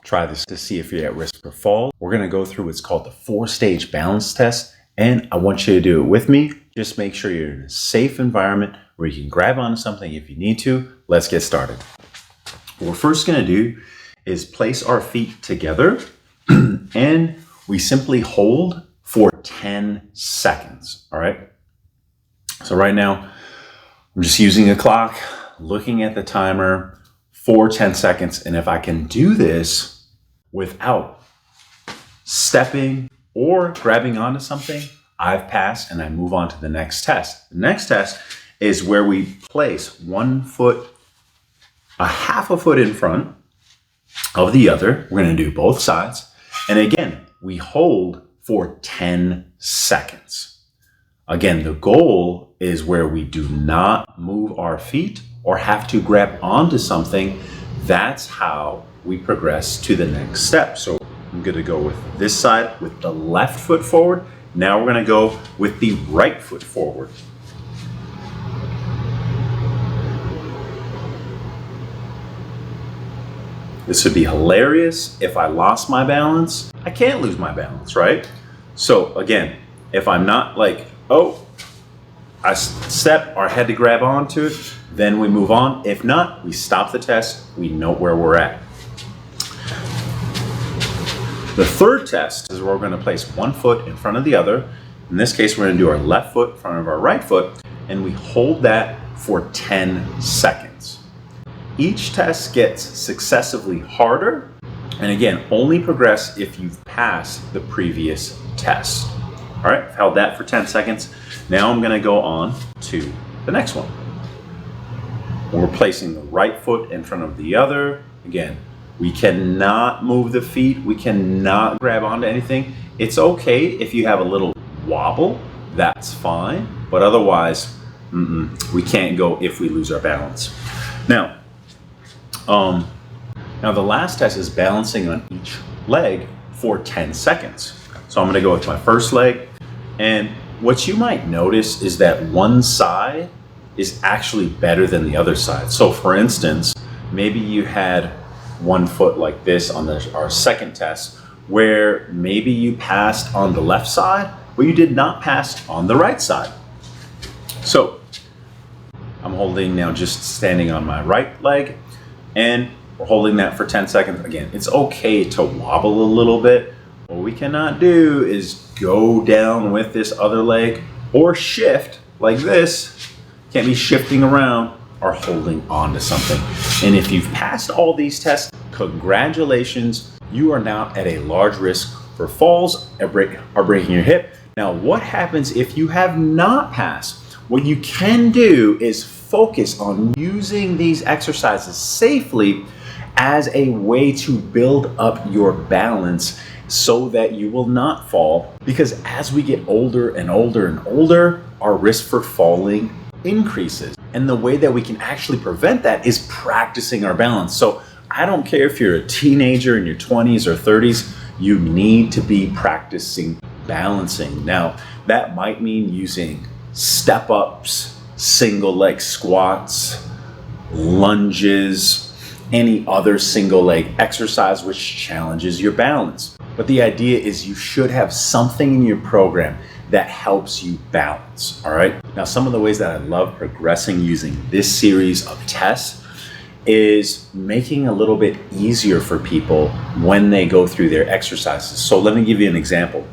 try this to see if you're at risk for fall. We're going to go through what's called the 4-stage balance test, and I want you to do it with me. Just make sure you're in a safe environment where you can grab onto something if you need to. Let's get started. What we're first going to do is place our feet together and we simply hold for 10 seconds. All right. So right now I'm just using a clock, looking at the timer for 10 seconds. And if I can do this without stepping or grabbing onto something, I've passed and I move on to the next test. The next test is where we place one foot, a half a foot in front of the other. We're going to do both sides. And again, we hold for 10 seconds. Again, the goal is where we do not move our feet or have to grab onto something. That's how we progress to the next step. So I'm going to go with this side with the left foot forward. Now we're going to go with the right foot forward. This would be hilarious if I lost my balance. I can't lose my balance, right? So again, if I'm not like, oh, I step or had to grab onto it, then we move on. If not, we stop the test. We know where we're at. The third test is where we're going to place one foot in front of the other. In this case, we're going to do our left foot in front of our right foot, and we hold that for 10 seconds. Each test gets successively harder, and again, only progress if you've passed the previous test. All right, I've held that for 10 seconds. Now I'm going to go on to the next one. We're placing the right foot in front of the other. Again, we cannot move the feet. We cannot grab onto anything. It's okay if you have a little wobble, that's fine. But otherwise, we can't go if we lose our balance. Now the last test is balancing on each leg for 10 seconds. So I'm gonna go with my first leg. And what you might notice is that one side is actually better than the other side. So for instance, maybe you had one foot like this on our second test, where maybe you passed on the left side, but you did not pass on the right side. So I'm holding now, just standing on my right leg, and we're holding that for 10 seconds. Again, it's okay to wobble a little bit. What we cannot do is go down with this other leg or shift like this. Can't be shifting around or holding on to something. And if you've passed all these tests, congratulations, you are now at a large risk for falls or breaking your hip. Now, what happens if you have not passed? What you can do is focus on using these exercises safely as a way to build up your balance so that you will not fall. Because as we get older and older and older, our risk for falling increases. And the way that we can actually prevent that is practicing our balance. So I don't care if you're a teenager in your 20s or 30s, you need to be practicing balancing. Now, that might mean using step ups, single leg squats, lunges, any other single leg exercise which challenges your balance. But the idea is you should have something in your program that helps you balance, all right? Now, some of the ways that I love progressing using this series of tests is making it a little bit easier for people when they go through their exercises. So let me give you an example.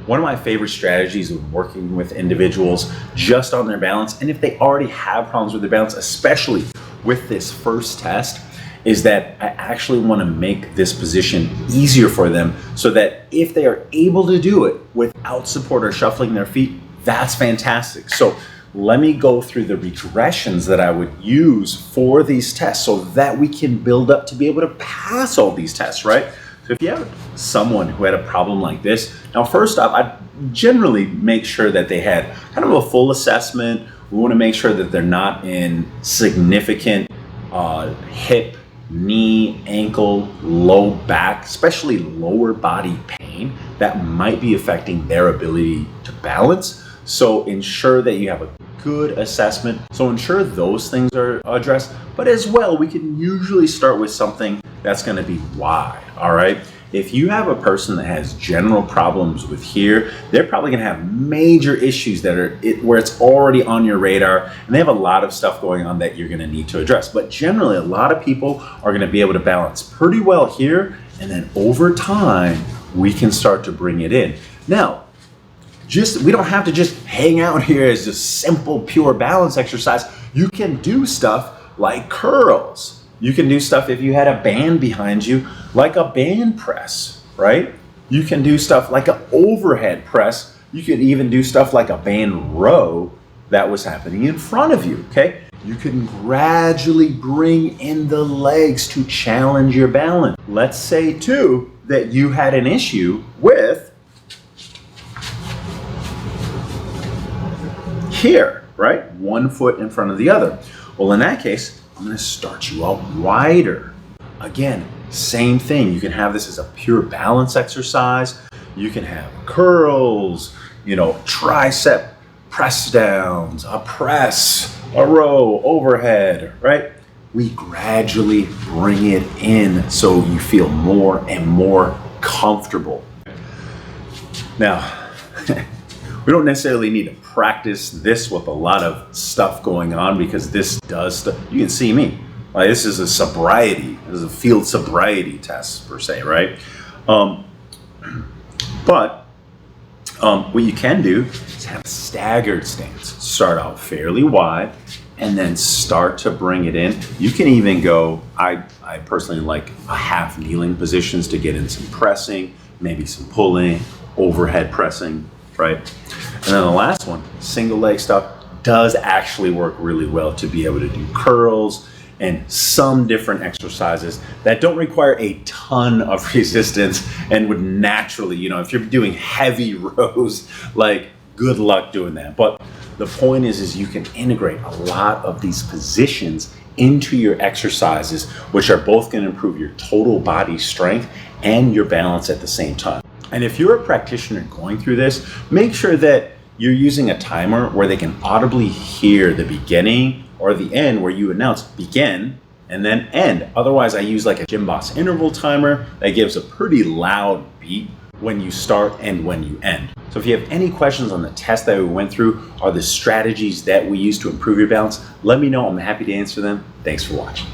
One of my favorite strategies of working with individuals just on their balance, and if they already have problems with their balance, especially with this first test, is that I actually want to make this position easier for them so that if they are able to do it without support or shuffling their feet, that's fantastic. So let me go through the regressions that I would use for these tests so that we can build up to be able to pass all these tests, right? So if you have someone who had a problem like this, now first off, I'd generally make sure that they had kind of a full assessment. We want to make sure that they're not in significant hip, knee, ankle, low back, especially lower body pain that might be affecting their ability to balance. So ensure that you have a good assessment. So ensure those things are addressed, but as well, we can usually start with something that's gonna be wide, all right? If you have a person that has general problems with here, they're probably gonna have major issues that are where it's already on your radar, and they have a lot of stuff going on that you're gonna need to address. But generally, a lot of people are gonna be able to balance pretty well here, and then over time, we can start to bring it in. Now, we don't have to just hang out here as a simple, pure balance exercise. You can do stuff like curls. You can do stuff if you had a band behind you, like a band press, right? You can do stuff like an overhead press. You could even do stuff like a band row that was happening in front of you, okay? You can gradually bring in the legs to challenge your balance. Let's say too that you had an issue with here, right? One foot in front of the other. Well, in that case, I'm gonna start you out wider. Again, same thing. You can have this as a pure balance exercise. You can have curls, tricep press downs, a press, a row, overhead, right? We gradually bring it in so you feel more and more comfortable. Now, we don't necessarily need to practice this with a lot of stuff going on because this does stuff. You can see me. Like, this is a sobriety. This is a field sobriety test per se, right? But what you can do is have a staggered stance. Start out fairly wide and then start to bring it in. You can even go, I personally like a half kneeling positions to get in some pressing, maybe some pulling, overhead pressing, right? And then the last one, single leg stuff, does actually work really well to be able to do curls and some different exercises that don't require a ton of resistance and would naturally, if you're doing heavy rows, like good luck doing that. But the point is you can integrate a lot of these positions into your exercises, which are both going to improve your total body strength and your balance at the same time. And if you're a practitioner going through this, make sure that you're using a timer where they can audibly hear the beginning or the end where you announce begin and then end. Otherwise, I use like a Gym Boss interval timer that gives a pretty loud beat when you start and when you end. So if you have any questions on the test that we went through or the strategies that we use to improve your balance, let me know. I'm happy to answer them. Thanks for watching.